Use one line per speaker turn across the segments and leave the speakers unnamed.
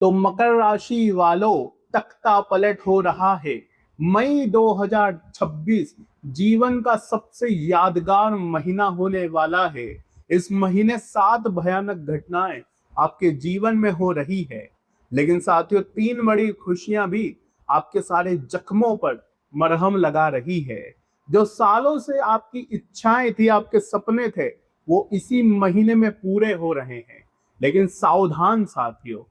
तो मकर राशि वालों, तख्ता पलट हो रहा है। मई 2026 जीवन का सबसे यादगार महीना होने वाला है। इस महीने 7 भयानक घटनाएं आपके जीवन में हो रही है, लेकिन साथियों 3 बड़ी खुशियां भी आपके सारे जख्मों पर मरहम लगा रही है। जो सालों से आपकी इच्छाएं थी, आपके सपने थे, वो इसी महीने में पूरे हो रहे हैं। लेकिन सावधान साथियों,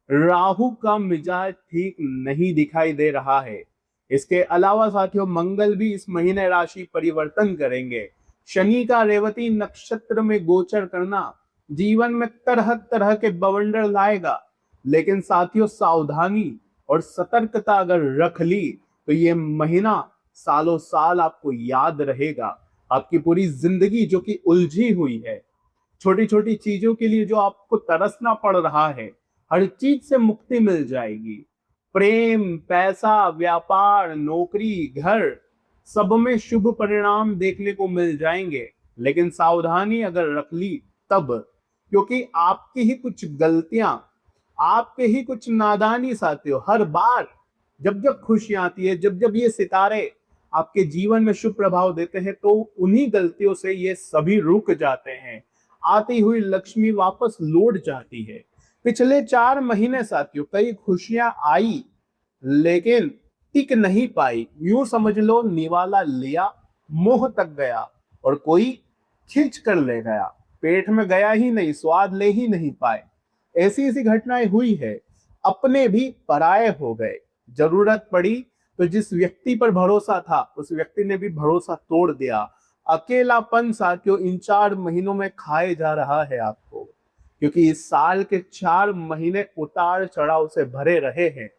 राहु का मिजाज ठीक नहीं दिखाई दे रहा है। इसके अलावा साथियों, मंगल भी इस महीने राशि परिवर्तन करेंगे। शनि का रेवती नक्षत्र में गोचर करना जीवन में तरह तरह के बवंडर लाएगा, लेकिन साथियों सावधानी और सतर्कता अगर रख ली तो ये महीना सालों साल आपको याद रहेगा। आपकी पूरी जिंदगी जो कि उलझी हुई है, छोटी छोटी चीजों के लिए जो आपको तरसना पड़ रहा है, हर चीज से मुक्ति मिल जाएगी। प्रेम, पैसा, व्यापार, नौकरी, घर, सब में शुभ परिणाम देखने को मिल जाएंगे। लेकिन सावधानी अगर रख ली तब, क्योंकि आपकी ही कुछ गलतियां, आपके ही कुछ नादानी साथियों, हर बार जब जब खुशियां आती है, जब जब ये सितारे आपके जीवन में शुभ प्रभाव देते हैं, तो उन्हीं गलतियों से ये सभी रुक जाते हैं। आती हुई लक्ष्मी वापस लौट जाती है। पिछले 4 महीने साथियों कई खुशियां आई, लेकिन टिक नहीं पाई। यूं समझ लो, निवाला लिया, मुंह तक गया और कोई खींच कर ले गया। पेट में गया ही नहीं, स्वाद ले ही नहीं पाए। ऐसी ऐसी घटनाएं हुई है। अपने भी पराये हो गए। जरूरत पड़ी तो जिस व्यक्ति पर भरोसा था, उस व्यक्ति ने भी भरोसा तोड़ दिया। अकेलापन साथियों इन 4 महीनों में खाए जा रहा है आपको, क्योंकि इस साल के 4 महीने उतार चढ़ाव से भरे रहे हैं।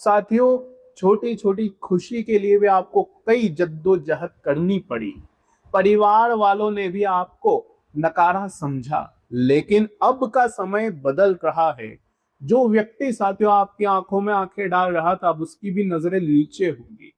साथियों छोटी छोटी खुशी के लिए भी आपको कई जद्दोजहद करनी पड़ी। परिवार वालों ने भी आपको नकारा समझा, लेकिन अब का समय बदल रहा है। जो व्यक्ति साथियों आपकी आंखों में आंखें डाल रहा था, अब उसकी भी नजरें नीचे होंगी।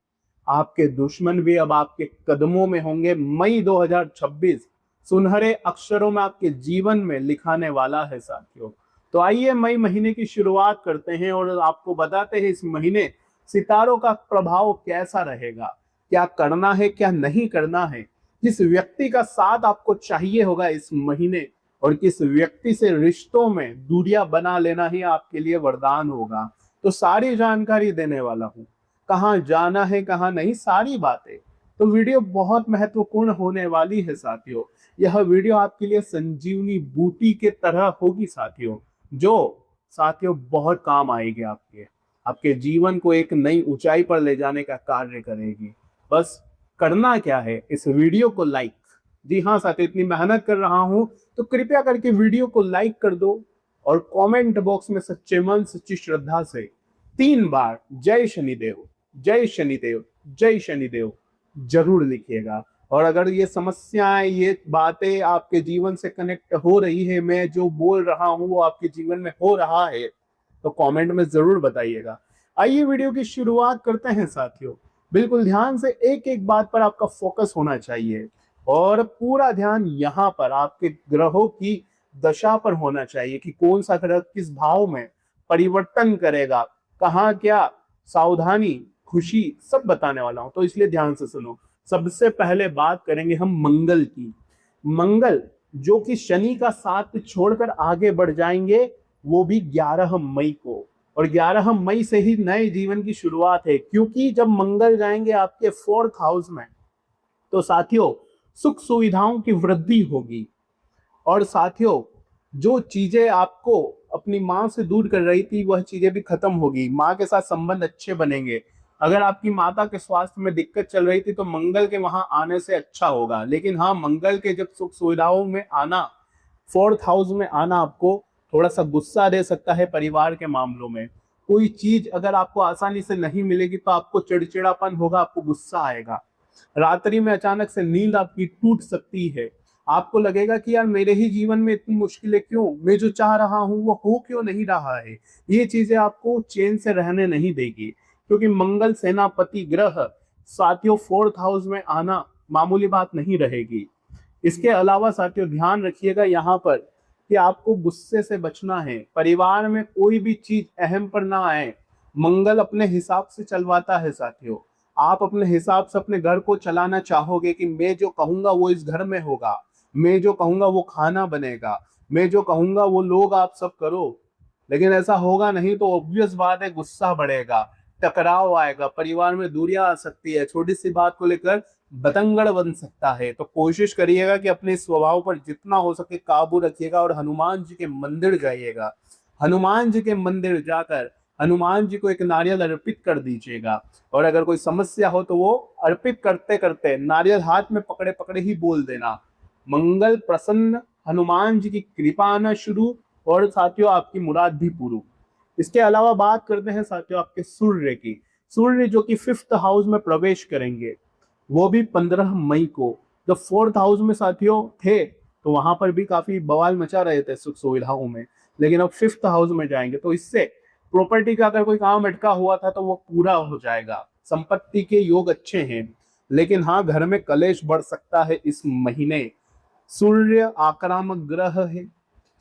आपके दुश्मन भी अब आपके कदमों में होंगे। मई 2026 सुनहरे अक्षरों में आपके जीवन में लिखाने वाला है साथियों। तो आइए मई महीने की शुरुआत करते हैं और आपको बताते हैं इस महीने सितारों का प्रभाव कैसा रहेगा, क्या करना है क्या नहीं करना है, किस व्यक्ति का साथ आपको चाहिए होगा इस महीने, और किस व्यक्ति से रिश्तों में दूरियां बना लेना ही आपके लिए वरदान होगा। तो सारी जानकारी देने वाला हूं, कहाँ जाना है कहाँ नहीं, सारी बातें। तो वीडियो बहुत महत्वपूर्ण होने वाली है साथियों। यह वीडियो आपके लिए संजीवनी बूटी के तरह होगी साथियों, जो साथियों बहुत काम आएगी। आपके आपके जीवन को एक नई ऊंचाई पर ले जाने का कार्य करेगी। बस करना क्या है, इस वीडियो को लाइक, जी हाँ साथियों इतनी मेहनत कर रहा हूं तो कृपया करके वीडियो को लाइक कर दो और कमेंट बॉक्स में सच्चे मन सच्ची श्रद्धा से 3 बार जय शनिदेव, जय शनिदेव, जय शनिदेव जरूर लिखिएगा। और अगर ये समस्याएं, ये बातें आपके जीवन से कनेक्ट हो रही है, मैं जो बोल रहा हूं वो आपके जीवन में हो रहा है, तो कमेंट में जरूर बताइएगा। आइए वीडियो की शुरुआत करते हैं साथियों। बिल्कुल ध्यान से एक एक बात पर आपका फोकस होना चाहिए और पूरा ध्यान यहाँ पर आपके ग्रहों की दशा पर होना चाहिए कि कौन सा ग्रह किस भाव में परिवर्तन करेगा, कहाँ क्या सावधानी, खुशी, सब बताने वाला हूं, तो इसलिए ध्यान से सुनो। सबसे पहले बात करेंगे हम मंगल की। मंगल जो कि शनि का साथ छोड़कर आगे बढ़ जाएंगे, वो भी 11 मई को। और 11 मई से ही नए जीवन की शुरुआत है, क्योंकि जब मंगल जाएंगे आपके 4th हाउस में, तो साथियों सुख सुविधाओं की वृद्धि होगी। और साथियों जो चीजें आपको अपनी माँ से दूर कर रही थी, वह चीजें भी खत्म होगी। माँ के साथ संबंध अच्छे बनेंगे। अगर आपकी माता के स्वास्थ्य में दिक्कत चल रही थी, तो मंगल के वहां आने से अच्छा होगा। लेकिन हाँ, मंगल के जब सुख सुविधाओं में आना, 4th हाउस में आना, आपको थोड़ा सा गुस्सा दे सकता है। परिवार के मामलों में कोई चीज अगर आपको आसानी से नहीं मिलेगी, तो आपको चिड़चिड़ापन होगा, आपको गुस्सा आएगा। रात्रि में अचानक से नींद आपकी टूट सकती है। आपको लगेगा कि यार मेरे ही जीवन में इतनी मुश्किलें क्यों, मैं जो चाह रहा हूं वो हो क्यों नहीं रहा है। ये चीजें आपको चैन से रहने नहीं देगी, क्योंकि मंगल सेनापति ग्रह साथियों 4th हाउस में आना मामूली बात नहीं रहेगी। इसके अलावा साथियों ध्यान रखिएगा यहाँ पर कि आपको गुस्से से बचना है, परिवार में कोई भी चीज अहम पर ना आए। मंगल अपने हिसाब से चलवाता है साथियों। आप अपने हिसाब से अपने घर को चलाना चाहोगे कि मैं जो कहूंगा वो इस घर में होगा, मैं जो कहूंगा वो खाना बनेगा, मैं जो कहूंगा वो लोग आप सब करो, लेकिन ऐसा होगा नहीं तो ऑब्वियस बात है गुस्सा बढ़ेगा, टकराव आएगा, परिवार में दूरियां आ सकती है, छोटी सी बात को लेकर बतंगड़ बन सकता है। तो कोशिश करिएगा कि अपने स्वभाव पर जितना हो सके काबू रखिएगा और हनुमान जी के मंदिर जाइएगा। हनुमान जी के मंदिर जाकर हनुमान जी को एक नारियल अर्पित कर दीजिएगा, और अगर कोई समस्या हो तो वो अर्पित करते करते नारियल हाथ में पकड़े पकड़े ही बोल देना, मंगल प्रसन्न, हनुमान जी की कृपा आना शुरू, और साथियों आपकी मुराद भी पूरी। इसके अलावा बात करते हैं साथियों आपके सूर्य की। सूर्य जो कि 5th हाउस में प्रवेश करेंगे, वो भी 15 मई को। जब 4th हाउस में साथियों थे तो वहां पर भी काफी बवाल मचा रहे थे सुख सुविधाओं में, लेकिन अब 5th हाउस में जाएंगे तो इससे प्रॉपर्टी का अगर कोई काम अटका हुआ था तो वो पूरा हो जाएगा। संपत्ति के योग अच्छे हैं, लेकिन हाँ घर में कलेश बढ़ सकता है इस महीने। सूर्य आक्रामक ग्रह है,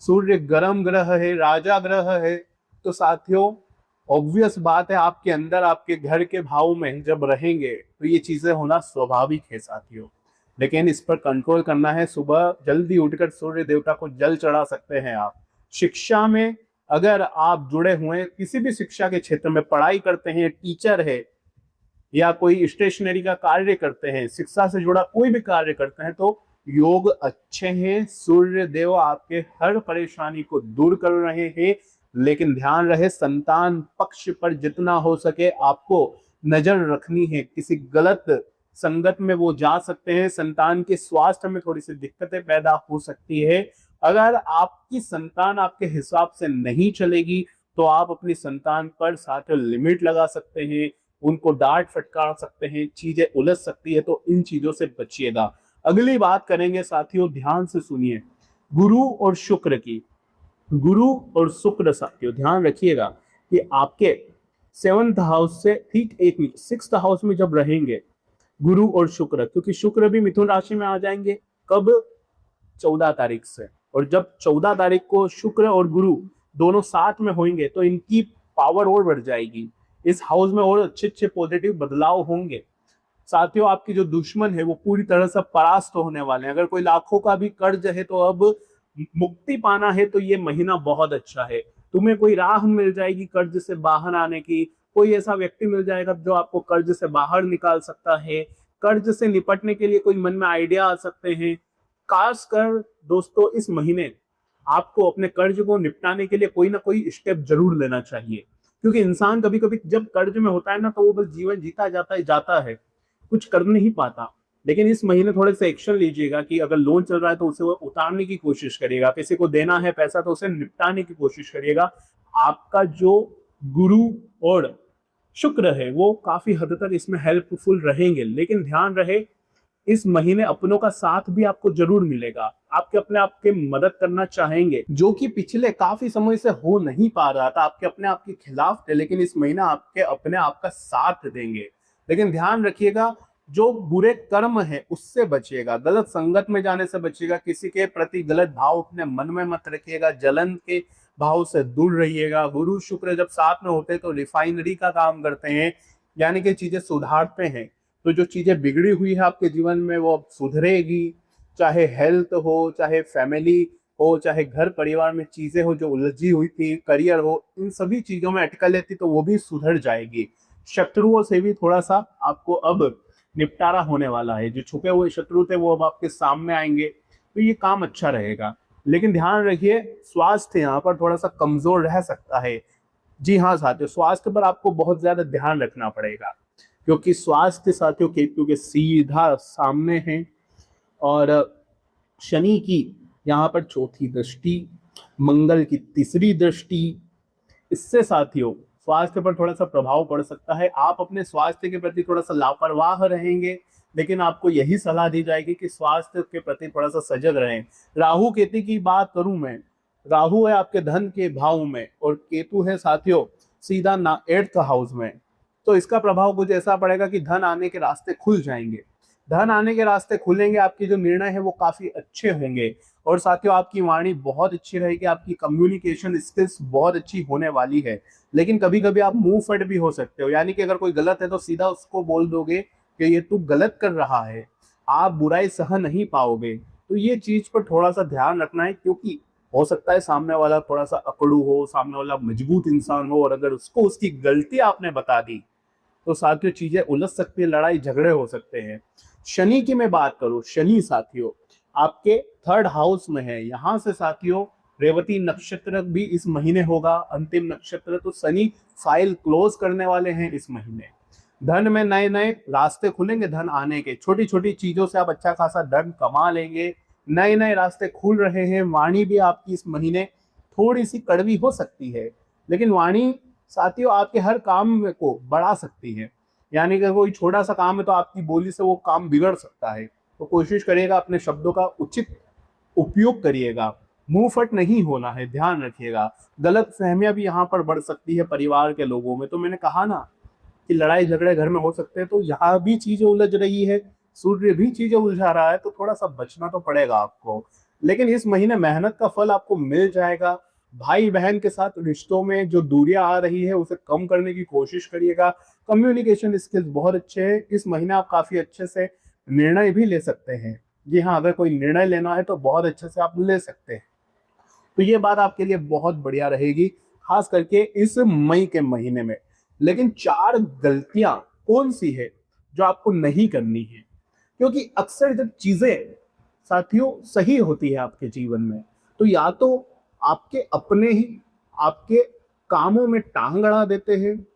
सूर्य गर्म ग्रह है, राजा ग्रह है, तो साथियों ऑब्वियस बात है आपके अंदर आपके घर के भाव में जब रहेंगे तो ये चीजें होना स्वाभाविक है साथियों। लेकिन इस पर कंट्रोल करना है। सुबह जल्दी उठकर सूर्य देवता को जल चढ़ा सकते हैं आप। शिक्षा में अगर आप जुड़े हुए किसी भी शिक्षा के क्षेत्र में पढ़ाई करते हैं, टीचर है या कोई स्टेशनरी का कार्य करते हैं, शिक्षा से जुड़ा कोई भी कार्य करते हैं, तो योग अच्छे हैं। सूर्य देव आपके हर परेशानी को दूर कर रहे हैं, लेकिन ध्यान रहे संतान पक्ष पर जितना हो सके आपको नजर रखनी है। किसी गलत संगत में वो जा सकते हैं, संतान के स्वास्थ्य में थोड़ी सी दिक्कतें पैदा हो सकती है। अगर आपकी संतान आपके हिसाब से नहीं चलेगी तो आप अपनी संतान पर साथियों लिमिट लगा सकते हैं, उनको डांट फटकार सकते हैं, चीजें उलझ सकती है, तो इन चीजों से बचिएगा। अगली बात करेंगे साथियों, ध्यान से सुनिए, गुरु और शुक्र की। गुरु और शुक्र साथियों ध्यान रखिएगा कि आपके 7th हाउस से ठीक 6th हाउस में जब रहेंगे गुरु और शुक्र, क्योंकि शुक्र भी मिथुन राशि में आ जाएंगे कब, 14 तारीख से। और जब 14 तारीख को शुक्र और गुरु दोनों साथ में होंगे तो इनकी पावर और बढ़ जाएगी, इस हाउस में और अच्छे अच्छे पॉजिटिव बदलाव होंगे। साथियों आपकी जो दुश्मन है वो पूरी तरह से परास्त होने वाले हैं। अगर कोई लाखों का भी कर्ज है तो अब मुक्ति पाना है तो ये महीना बहुत अच्छा है। तुम्हें कोई राह मिल जाएगी कर्ज से बाहर आने की, कोई ऐसा व्यक्ति मिल जाएगा जो आपको कर्ज से बाहर निकाल सकता है। कर्ज से निपटने के लिए कोई मन में आइडिया आ सकते हैं। खासकर दोस्तों इस महीने आपको अपने कर्ज को निपटाने के लिए कोई ना कोई स्टेप जरूर लेना चाहिए, क्योंकि इंसान कभी कभी जब कर्ज में होता है ना तो वो बस जीवन जीता जाता है, कुछ कर नहीं पाता। लेकिन इस महीने थोड़े से एक्शन लीजिएगा कि अगर लोन चल रहा है तो उसे वो उतारने की कोशिश करिएगा, किसी को देना है पैसा तो उसे निपटाने की कोशिश करिएगा। आपका जो गुरु और शुक्र है वो काफी हद तक इसमें हेल्पफुल रहेंगे, लेकिन ध्यान रहे इस महीने अपनों का साथ भी आपको जरूर मिलेगा। आपके अपने आप के मदद करना चाहेंगे, जो कि पिछले काफी समय से हो नहीं पा रहा था, आपके अपने आप के खिलाफ थे, लेकिन इस महीना आपके अपने आप का साथ देंगे। लेकिन ध्यान रखिएगा जो बुरे कर्म है उससे बचिएगा, गलत संगत में जाने से बचिएगा, किसी के प्रति गलत भाव अपने मन में मत रखिएगा, जलन के भाव से दूर रहिएगा। गुरु शुक्र जब साथ में होते हैं तो रिफाइनरी का काम करते हैं, यानी कि चीजें सुधारते हैं। तो जो चीजें बिगड़ी हुई है आपके जीवन में वो सुधरेगी, चाहे हेल्थ हो, चाहे फैमिली हो, चाहे घर परिवार में चीजें हो जो उलझी हुई थी, करियर हो, इन सभी चीजों में अटकल लेती तो वो भी सुधर जाएगी। शत्रुओं से भी थोड़ा सा आपको अब निपटारा होने वाला है, जो छुपे हुए शत्रु थे वो अब आपके सामने आएंगे, तो ये काम अच्छा रहेगा। लेकिन ध्यान रखिए स्वास्थ्य यहाँ पर थोड़ा सा कमजोर रह सकता है। जी हाँ साथियों, स्वास्थ्य पर आपको बहुत ज्यादा ध्यान रखना पड़ेगा, क्योंकि स्वास्थ्य साथियों केतु के सीधा सामने है, और शनि की यहाँ पर 4थी दृष्टि, मंगल की 3री दृष्टि, इससे साथियों स्वास्थ्य पर थोड़ा सा प्रभाव पड़ सकता है। आप अपने स्वास्थ्य के प्रति थोड़ा सा लापरवाह रहेंगे, लेकिन आपको यही सलाह दी जाएगी कि स्वास्थ्य के प्रति थोड़ा सा सजग रहें। राहु केतु की बात करूं मैं, राहु है आपके धन के भाव में और केतु है साथियों सीधा 8th हाउस में, तो इसका प्रभाव कुछ ऐसा पड़ेगा कि धन आने के रास्ते खुल जाएंगे। धन आने के रास्ते खुलेंगे, आपके जो निर्णय है वो काफी अच्छे होंगे। और साथियों आपकी वाणी बहुत अच्छी रहेगी, आपकी कम्युनिकेशन स्किल्स बहुत अच्छी होने वाली है। लेकिन कभी कभी आप मुंह फट भी हो सकते हो, यानी कि अगर कोई गलत है तो सीधा उसको बोल दोगे कि ये तू गलत कर रहा है, आप बुराई सह नहीं पाओगे। तो ये चीज पर थोड़ा सा ध्यान रखना है, क्योंकि हो सकता है सामने वाला थोड़ा सा अकड़ू हो, सामने वाला मजबूत इंसान हो, और अगर उसको उसकी गलती आपने बता दी तो साथियों चीजें उलझ सकती है, लड़ाई झगड़े हो सकते हैं। शनि की मैं बात करूं, शनि साथियों आपके 3rd हाउस में है। यहां से साथियों रेवती नक्षत्र भी इस महीने होगा, अंतिम नक्षत्र। तो शनि फाइल क्लोज करने वाले हैं इस महीने। धन में नए नए रास्ते खुलेंगे, धन आने के, छोटी छोटी चीजों से आप अच्छा खासा धन कमा लेंगे, नए नए रास्ते खुल रहे हैं। वाणी भी आपकी इस महीने थोड़ी सी कड़वी हो सकती है, लेकिन वाणी साथियों आपके हर काम को बढ़ा सकती है। यानी कि कोई छोटा सा काम है तो आपकी बोली से वो काम बिगड़ सकता है। तो कोशिश करिएगा अपने शब्दों का उचित उपयोग करिएगा, मुंह फट नहीं होना है, ध्यान रखिएगा। गलत फहमियां भी यहाँ पर बढ़ सकती है परिवार के लोगों में। तो मैंने कहा ना कि लड़ाई झगड़े घर में हो सकते हैं, तो यहाँ भी चीजें उलझ रही है, सूर्य भी चीजें उलझा रहा है, तो थोड़ा सा बचना तो पड़ेगा आपको। लेकिन इस महीने मेहनत का फल आपको मिल जाएगा। भाई बहन के साथ रिश्तों में जो दूरियां आ रही है उसे कम करने की कोशिश करिएगा। कम्युनिकेशन स्किल्स बहुत अच्छे हैं, इस महीने आप काफी अच्छे से निर्णय भी ले सकते हैं। जी हाँ, अगर कोई निर्णय लेना है तो बहुत अच्छे से आप ले सकते हैं। तो ये बात आपके लिए बहुत बढ़िया रहेगी, खास करके इस मई के महीने में। लेकिन 4 गलतियां कौन सी है जो आपको नहीं करनी है? क्योंकि अक्सर जब चीजें साथियों सही होती है आपके जीवन में, तो या तो आपके अपने ही आपके कामों में टांग अड़ा देते हैं,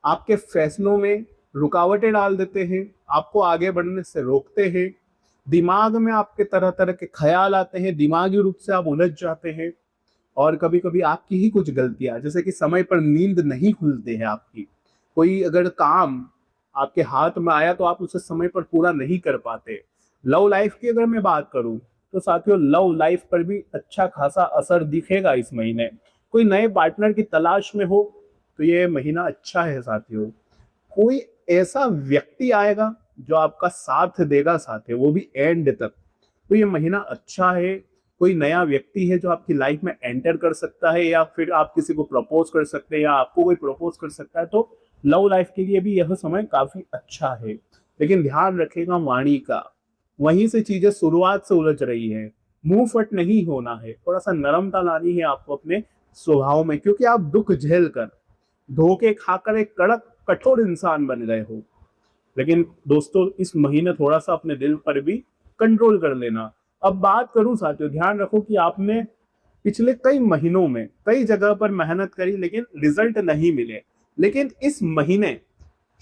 आपके फैसलों में रुकावटें डाल देते हैं, आपको आगे बढ़ने से रोकते हैं, दिमाग में आपके तरह तरह के ख्याल आते हैं, दिमागी रूप से आप उलझ जाते हैं। और कभी कभी आपकी ही कुछ गलतियां, जैसे कि समय पर नींद नहीं खुलती है आपकी, कोई अगर काम आपके हाथ में आया तो आप उसे समय पर पूरा नहीं कर पाते। लव लाइफ की अगर मैं बात करूं तो साथियों लव लाइफ पर भी अच्छा खासा असर दिखेगा इस महीने। कोई नए पार्टनर की तलाश में हो तो ये महीना अच्छा है साथियों। कोई ऐसा व्यक्ति आएगा जो आपका साथ देगा साथियों, वो भी एंड तक। तो ये महीना अच्छा है। कोई नया व्यक्ति है जो आपकी लाइफ में एंटर कर सकता है, या फिर आप किसी को प्रपोज कर सकते हैं, या आपको कोई प्रपोज कर सकता है। तो लव लाइफ के लिए भी यह समय काफी अच्छा है। लेकिन ध्यान रखेगा वाणी का, वहीं से चीजें शुरुआत से उलझ रही है। मुंह फट नहीं होना है, थोड़ा सा नरमता लानी है आपको अपने स्वभाव में, क्योंकि आप दुख झेल कर, धोखे खाकर एक कड़क कठोर इंसान बन गए हो। लेकिन दोस्तों इस महीने थोड़ा सा अपने दिल पर भी कंट्रोल कर लेना। अब बात करूं साथियों, ध्यान रखो कि आपने पिछले कई महीनों में कई जगह पर मेहनत करी लेकिन रिजल्ट नहीं मिले। लेकिन इस महीने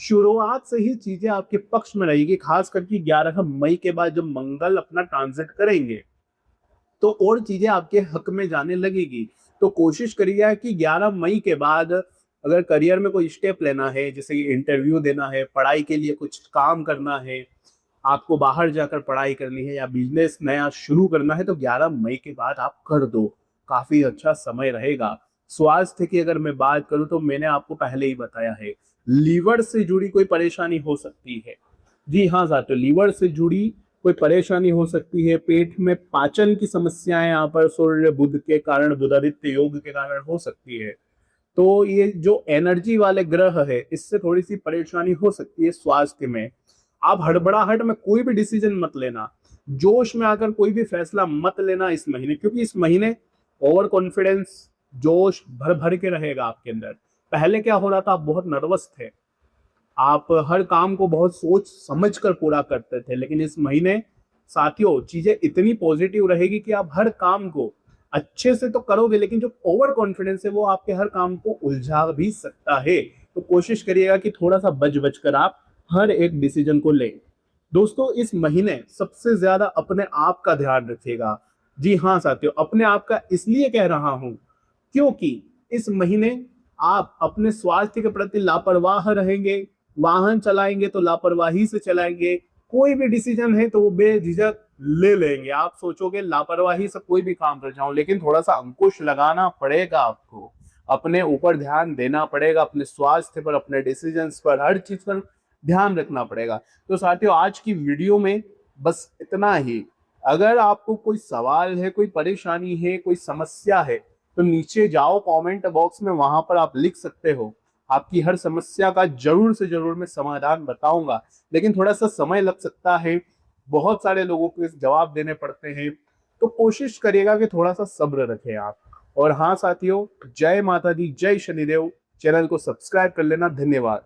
शुरुआत से ही चीजें आपके पक्ष में रहेगी, खास करके 11 मई के बाद जब मंगल अपना ट्रांजिट करेंगे तो और चीजें आपके हक में जाने लगेगी। तो कोशिश करिए कि 11 मई के बाद अगर करियर में कोई स्टेप लेना है, जैसे इंटरव्यू देना है, पढ़ाई के लिए कुछ काम करना है, आपको बाहर जाकर पढ़ाई करनी है, या बिजनेस नया शुरू करना है, तो 11 मई के बाद आप कर दो, काफी अच्छा समय रहेगा। स्वास्थ्य की अगर मैं बात करूं तो मैंने आपको पहले ही बताया है, लीवर से जुड़ी कोई परेशानी हो सकती है। जी हाँ साथियों, लीवर से जुड़ी कोई परेशानी हो सकती है। पेट में पाचन की समस्याएं यहाँ पर सूर्य बुध के कारण, बुधादित्य योग के कारण हो सकती है। तो ये जो एनर्जी वाले ग्रह है, इससे थोड़ी सी परेशानी हो सकती है स्वास्थ्य में। आप हड़बड़ाहट में कोई भी डिसीजन मत लेना, जोश में आकर कोई भी फैसला मत लेना इस महीने, क्योंकि इस महीने ओवर कॉन्फिडेंस, जोश भर भर के रहेगा आपके अंदर। पहले क्या हो रहा था, आप बहुत नर्वस थे, आप हर काम को बहुत सोच समझ कर पूरा करते थे। लेकिन इस महीने साथियों चीजें इतनी पॉजिटिव रहेगी कि आप हर काम को अच्छे से तो करोगे, लेकिन जो ओवर कॉन्फिडेंस है वो आपके हर काम को उलझा भी सकता है। तो कोशिश करिएगा कि थोड़ा सा बच बच कर आप हर एक डिसीजन को लें। दोस्तों इस महीने सबसे ज्यादा अपने आप का ध्यान रखिएगा। जी हाँ साथियों, अपने आप का इसलिए कह रहा हूं क्योंकि इस महीने आप अपने स्वास्थ्य के प्रति लापरवाह रहेंगे, वाहन चलाएंगे तो लापरवाही से चलाएंगे, कोई भी डिसीजन है तो वो बेझिझक ले लेंगे। आप सोचोगे लापरवाही से कोई भी काम कर जाऊं, लेकिन थोड़ा सा अंकुश लगाना पड़ेगा आपको, अपने ऊपर ध्यान देना पड़ेगा, अपने स्वास्थ्य पर, अपने डिसीजंस पर, हर चीज पर ध्यान रखना पड़ेगा। तो साथियों, आज की वीडियो में बस इतना ही। अगर आपको कोई सवाल है, कोई परेशानी है, कोई समस्या है, तो नीचे जाओ कमेंट बॉक्स में, वहां पर आप लिख सकते हो। आपकी हर समस्या का जरूर से जरूर मैं समाधान बताऊंगा, लेकिन थोड़ा सा समय लग सकता है, बहुत सारे लोगों को इस जवाब देने पड़ते हैं। तो कोशिश करिएगा कि थोड़ा सा सब्र रखें आप। और हाँ साथियों, जय माता दी, जय शनिदेव। चैनल को सब्सक्राइब कर लेना। धन्यवाद।